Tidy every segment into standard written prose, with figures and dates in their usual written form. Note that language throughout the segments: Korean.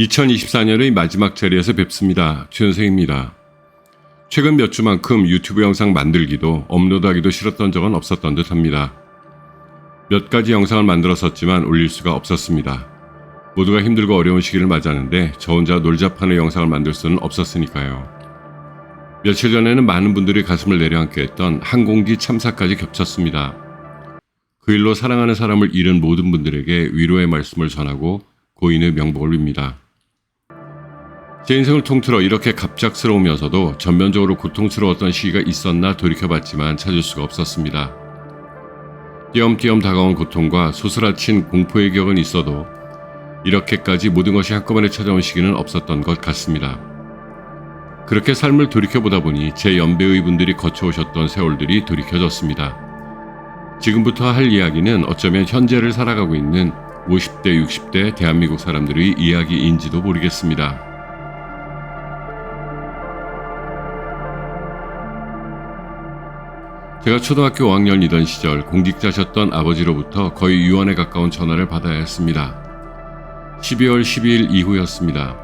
2024년의 마지막 자리에서 뵙습니다. 최현생입니다. 최근 몇 주만큼 유튜브 영상 만들기도 업로드하기도 싫었던 적은 없었던 듯 합니다. 몇 가지 영상을 만들었었지만 올릴 수가 없었습니다. 모두가 힘들고 어려운 시기를 맞았는데 저 혼자 놀자파는 영상을 만들 수는 없었으니까요. 며칠 전에는 많은 분들이 가슴을 내려앉게 했던 항공기 참사까지 겹쳤습니다. 그 일로 사랑하는 사람을 잃은 모든 분들에게 위로의 말씀을 전하고 고인의 명복을 빕니다. 제 인생을 통틀어 이렇게 갑작스러우면서도 전면적으로 고통스러웠던 시기가 있었나 돌이켜봤지만 찾을 수가 없었습니다. 띄엄띄엄 다가온 고통과 소스라친 공포의 기억은 있어도 이렇게까지 모든 것이 한꺼번에 찾아온 시기는 없었던 것 같습니다. 그렇게 삶을 돌이켜보다 보니 제 연배의 분들이 거쳐오셨던 세월들이 돌이켜졌습니다. 지금부터 할 이야기는 어쩌면 현재를 살아가고 있는 50대, 60대 대한민국 사람들의 이야기인지도 모르겠습니다. 제가 초등학교 5학년이던 시절 공직자셨던 아버지로부터 거의 유언에 가까운 전화를 받아야 했습니다. 12월 12일 이후였습니다.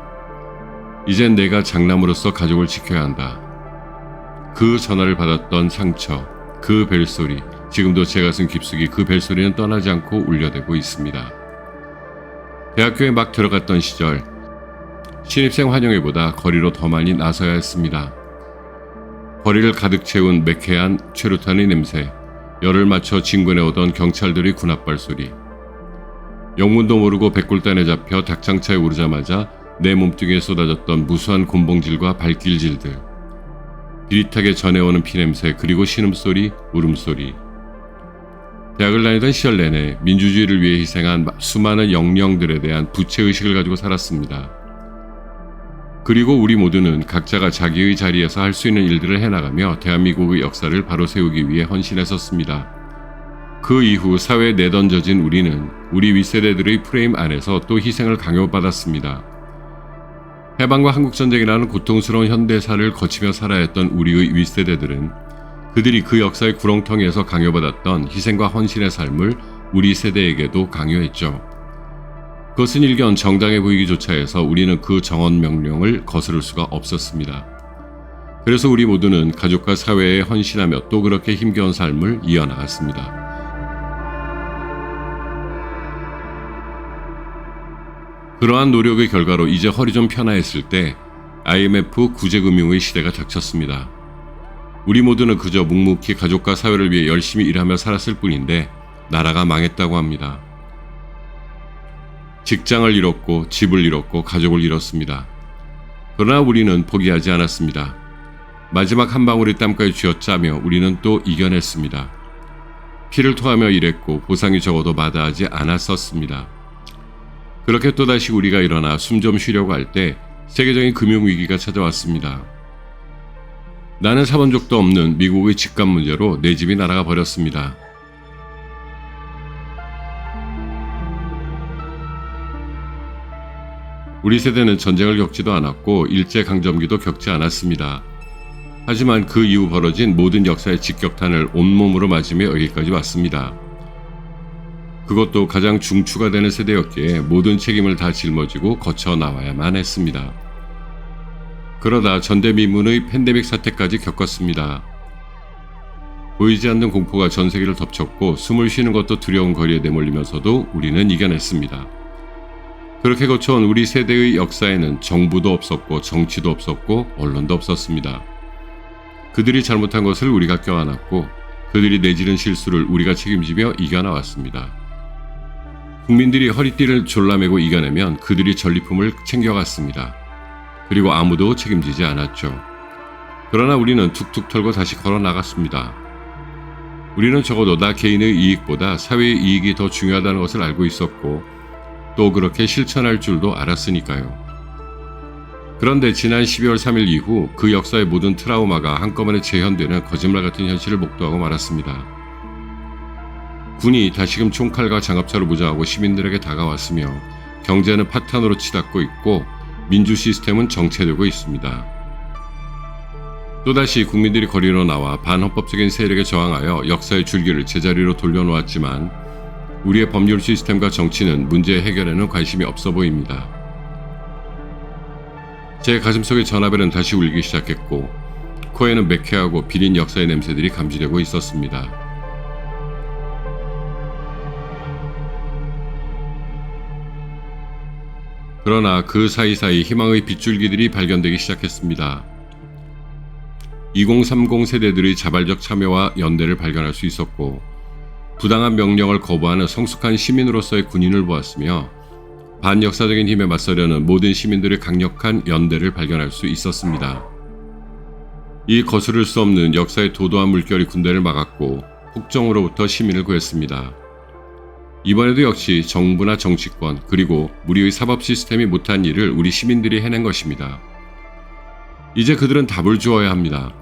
이젠 내가 장남으로서 가족을 지켜야 한다. 그 전화를 받았던 상처, 그 벨소리, 지금도 제 가슴 깊숙이 그 벨소리는 떠나지 않고 울려대고 있습니다. 대학교에 막 들어갔던 시절, 신입생 환영회보다 거리로 더 많이 나서야 했습니다. 거리를 가득 채운 매캐한 최루탄의 냄새, 열을 맞춰 진군해오던 경찰들의 군합발 소리, 영문도 모르고 백골단에 잡혀 닭장차에 오르자마자 내 몸뚱이에 쏟아졌던 무수한 곤봉질과 발길질들, 비릿하게 전해오는 피냄새, 그리고 신음소리, 울음소리. 대학을 다니던 시절 내내 민주주의를 위해 희생한 수많은 영령들에 대한 부채의식을 가지고 살았습니다. 그리고 우리 모두는 각자가 자기의 자리에서 할 수 있는 일들을 해나가며 대한민국의 역사를 바로 세우기 위해 헌신했었습니다. 그 이후 사회에 내던져진 우리는 우리 윗세대들의 프레임 안에서 또 희생을 강요받았습니다. 해방과 한국전쟁이라는 고통스러운 현대사를 거치며 살아야 했던 우리의 윗세대들은 그들이 그 역사의 구렁텅이에서 강요받았던 희생과 헌신의 삶을 우리 세대에게도 강요했죠. 그것은 일견 정당해 보이기조차 해서 우리는 그 정언 명령을 거스를 수가 없었습니다. 그래서 우리 모두는 가족과 사회에 헌신하며 또 그렇게 힘겨운 삶을 이어나갔습니다. 그러한 노력의 결과로 이제 허리 좀 편하했을 때 IMF 구제금융의 시대가 닥쳤습니다. 우리 모두는 그저 묵묵히 가족과 사회를 위해 열심히 일하며 살았을 뿐인데 나라가 망했다고 합니다. 직장을 잃었고 집을 잃었고 가족을 잃었습니다. 그러나 우리는 포기하지 않았습니다. 마지막 한 방울의 땀까지 쥐어짜며 우리는 또 이겨냈습니다. 피를 토하며 일했고 보상이 적어도 마다하지 않았었습니다. 그렇게 또다시 우리가 일어나 숨 좀 쉬려고 할 때 세계적인 금융위기가 찾아왔습니다. 나는 사본 적도 없는 미국의 집값 문제로 내 집이 날아가 버렸습니다. 우리 세대는 전쟁을 겪지도 않았고 일제강점기도 겪지 않았습니다. 하지만 그 이후 벌어진 모든 역사의 직격탄을 온몸으로 맞으며 여기까지 왔습니다. 그것도 가장 중추가 되는 세대였기에 모든 책임을 다 짊어지고 거쳐 나와야만 했습니다. 그러다 전대미문의 팬데믹 사태까지 겪었습니다. 보이지 않는 공포가 전 세계를 덮쳤고 숨을 쉬는 것도 두려운 거리에 내몰리면서도 우리는 이겨냈습니다. 그렇게 거쳐온 우리 세대의 역사에는 정부도 없었고 정치도 없었고 언론도 없었습니다. 그들이 잘못한 것을 우리가 껴안았고 그들이 내지른 실수를 우리가 책임지며 이겨나왔습니다. 국민들이 허리띠를 졸라매고 이겨내면 그들이 전리품을 챙겨갔습니다. 그리고 아무도 책임지지 않았죠. 그러나 우리는 툭툭 털고 다시 걸어 나갔습니다. 우리는 적어도 나 개인의 이익보다 사회의 이익이 더 중요하다는 것을 알고 있었고 또 그렇게 실천할 줄도 알았으니까요. 그런데 지난 12월 3일 이후 그 역사의 모든 트라우마가 한꺼번에 재현되는 거짓말 같은 현실을 목도하고 말았습니다. 군이 다시금 총칼과 장갑차로 무장하고 시민들에게 다가왔으며 경제는 파탄으로 치닫고 있고 민주 시스템은 정체되고 있습니다. 또다시 국민들이 거리로 나와 반헌법적인 세력에 저항하여 역사의 줄기를 제자리로 돌려놓았지만 우리의 법률 시스템과 정치는 문제 해결에는 관심이 없어 보입니다. 제 가슴속의 전화벨은 다시 울리기 시작했고 코에는 매캐하고 비린 역사의 냄새들이 감지되고 있었습니다. 그러나 그 사이사이 희망의 빗줄기들이 발견되기 시작했습니다. 2030 세대들의 자발적 참여와 연대를 발견할 수 있었고 부당한 명령을 거부하는 성숙한 시민으로서의 군인을 보았으며 반역사적인 힘에 맞서려는 모든 시민들의 강력한 연대를 발견할 수 있었습니다. 이 거스를 수 없는 역사의 도도한 물결이 군대를 막았고 폭정으로부터 시민을 구했습니다. 이번에도 역시 정부나 정치권 그리고 우리의 사법 시스템이 못한 일을 우리 시민들이 해낸 것입니다. 이제 그들은 답을 주어야 합니다.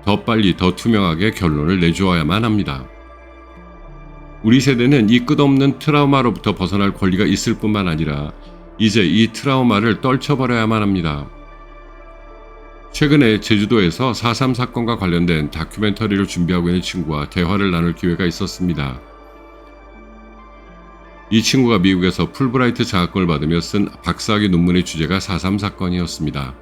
더 빨리 더 투명하게 결론을 내주어야만 합니다. 우리 세대는 이 끝없는 트라우마로부터 벗어날 권리가 있을 뿐만 아니라 이제 이 트라우마를 떨쳐버려야만 합니다. 최근에 제주도에서 4.3 사건과 관련된 다큐멘터리를 준비하고 있는 친구와 대화를 나눌 기회가 있었습니다. 이 친구가 미국에서 풀브라이트 장학금을 받으며 쓴 박사학위 논문의 주제가 4.3 사건이었습니다.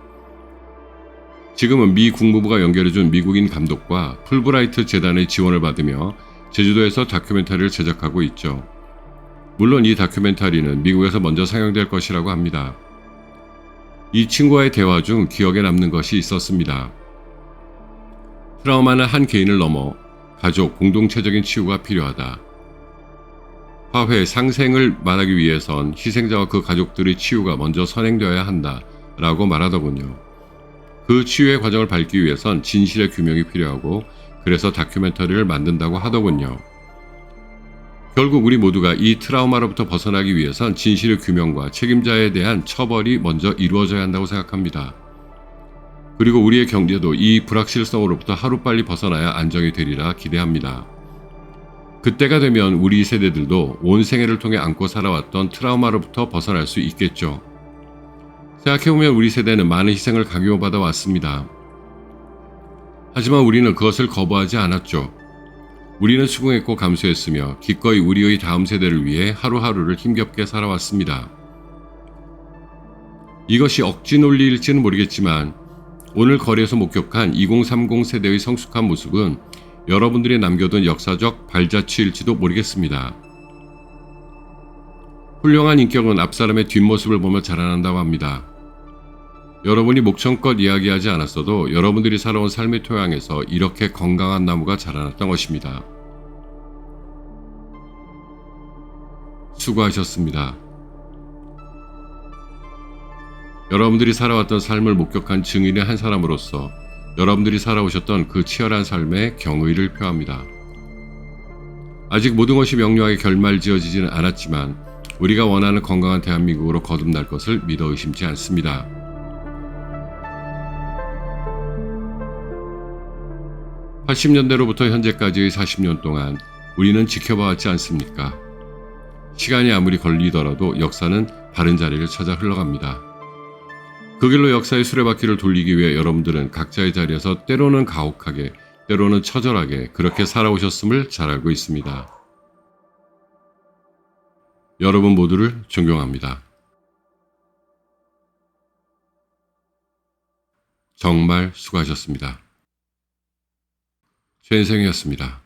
지금은 미 국무부가 연결해준 미국인 감독과 풀브라이트 재단의 지원을 받으며 제주도에서 다큐멘터리를 제작하고 있죠. 물론 이 다큐멘터리는 미국에서 먼저 상영될 것이라고 합니다. 이 친구와의 대화 중 기억에 남는 것이 있었습니다. 트라우마는 한 개인을 넘어 가족, 공동체적인 치유가 필요하다. 화해, 상생을 말하기 위해선 희생자와 그 가족들의 치유가 먼저 선행되어야 한다 라고 말하더군요. 그 치유의 과정을 밟기 위해선 진실의 규명이 필요하고 그래서 다큐멘터리를 만든다고 하더군요. 결국 우리 모두가 이 트라우마로부터 벗어나기 위해선 진실의 규명과 책임자에 대한 처벌이 먼저 이루어져야 한다고 생각합니다. 그리고 우리의 경제도 이 불확실성으로부터 하루빨리 벗어나야 안정이 되리라 기대합니다. 그때가 되면 우리 세대들도 온 생애를 통해 안고 살아왔던 트라우마로부터 벗어날 수 있겠죠. 생각해보면 우리 세대는 많은 희생을 강요받아 왔습니다. 하지만 우리는 그것을 거부하지 않았죠. 우리는 수긍했고 감수했으며 기꺼이 우리의 다음 세대를 위해 하루하루를 힘겹게 살아왔습니다. 이것이 억지 논리일지는 모르겠지만 오늘 거리에서 목격한 2030 세대의 성숙한 모습은 여러분들이 남겨둔 역사적 발자취일지도 모르겠습니다. 훌륭한 인격은 앞사람의 뒷모습을 보며 자라난다고 합니다. 여러분이 목청껏 이야기하지 않았어도 여러분들이 살아온 삶의 토양에서 이렇게 건강한 나무가 자라났던 것입니다. 수고하셨습니다. 여러분들이 살아왔던 삶을 목격한 증인의 한 사람으로서 여러분들이 살아오셨던 그 치열한 삶에 경의를 표합니다. 아직 모든 것이 명료하게 결말지어지지는 않았지만 우리가 원하는 건강한 대한민국으로 거듭날 것을 믿어 의심치 않습니다. 80년대로부터 현재까지의 40년 동안 우리는 지켜봐왔지 않습니까? 시간이 아무리 걸리더라도 역사는 바른 자리를 찾아 흘러갑니다. 그 길로 역사의 수레바퀴를 돌리기 위해 여러분들은 각자의 자리에서 때로는 가혹하게, 때로는 처절하게 그렇게 살아오셨음을 잘 알고 있습니다. 여러분 모두를 존경합니다. 정말 수고하셨습니다. 최인생이었습니다.